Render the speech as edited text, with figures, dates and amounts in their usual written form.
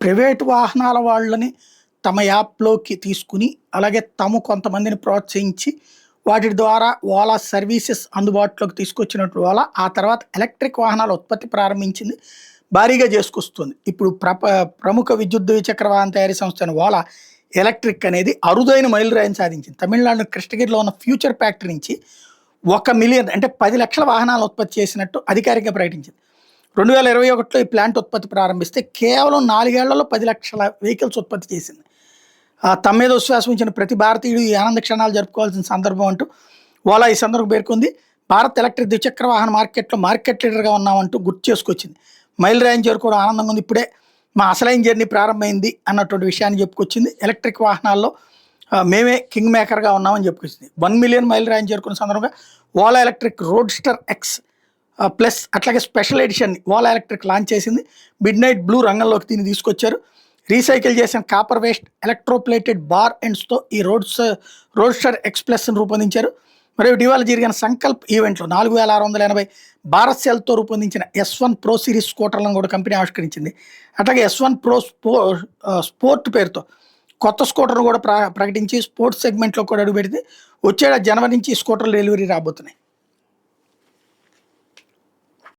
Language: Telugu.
ప్రైవేట్ వాహనాల వాళ్ళని తమ యాప్‌లోకి తీసుకొని, అలాగే తాము కొంతమందిని ప్రోత్సహించి, వాటి ద్వారా ఓలా సర్వీసెస్ అందుబాటులోకి తీసుకొచ్చినటువంటి ఓలా, ఆ తర్వాత ఎలక్ట్రిక్ వాహనాల ఉత్పత్తి ప్రారంభించింది. భారీగా చేసుకొస్తుంది. ఇప్పుడు ప్రముఖ విద్యుత్ ద్విచక్ర వాహన తయారీ సంస్థ అయిన ఓలా ఎలక్ట్రిక్ అనేది అరుదైన మైలురాయిని సాధించింది. తమిళనాడు కృష్ణగిరిలో ఉన్న ఫ్యూచర్ ఫ్యాక్టరీ నుంచి 1,000,000 అంటే 10,00,000 వాహనాలను ఉత్పత్తి చేసినట్టు అధికారికంగా ప్రకటించింది. 2021లో ఈ ప్లాంట్ ఉత్పత్తి ప్రారంభిస్తే కేవలం 4 ఏళ్లలో 10,00,000 వెహికల్స్ ఉత్పత్తి చేసింది. తమ మీద విశ్వాసం ఉంచిన ప్రతి భారతీయుడు ఈ ఆనంద క్షణాలు జరుపుకోవాల్సిన సందర్భం అంటూ ఓలా ఈ సందర్భం పేర్కొంది. భారత్ ఎలక్ట్రిక్ ద్విచక్ర వాహన మార్కెట్లో మార్కెట్ లీడర్గా ఉన్నామంటూ గుర్తు చేసుకొచ్చింది. మైలురాయిని చేరుకోవడం ఆనందంగా ఉంది. ఇప్పుడే మా అసలైన జర్నీ ప్రారంభమైంది అన్నటువంటి విషయాన్ని చెప్పుకొచ్చింది. ఎలక్ట్రిక్ వాహనాల్లో మేమే కింగ్ మేకర్గా ఉన్నామని చెప్పుకొచ్చింది. 1 మిలియన్ మైలురాయిని చేరుకున్న సందర్భంగా Ola electric roadster X plus అట్లాగే special edition Ola electric launch చేసింది. మిడ్ నైట్ బ్లూ రంగంలోకి దీన్ని తీసుకొచ్చారు. రీసైకిల్ చేసిన కాపర్ వేస్ట్ ఎలక్ట్రోప్లేటెడ్ బార్ ఎండ్స్తో ఈ రోడ్స్టర్ ఎక్స్ ప్లస్ని రూపొందించారు. మరియు ఇటీవల జరిగిన సంకల్ప్ ఈవెంట్లో 4,680 భారత్ సెల్తో రూపొందించిన S1 ప్రో సిరీస్ స్కూటర్లను కూడా కంపెనీ ఆవిష్కరించింది. అట్లాగే S1 ప్రో స్పోర్ట్ పేరుతో కొత్త స్కూటర్ను కూడా ప్రకటించి స్పోర్ట్స్ సెగ్మెంట్లో కూడా అడుగుపెడితే వచ్చే జనవరి నుంచి ఈ స్కూటర్లు డెలివరీ రాబోతున్నాయి.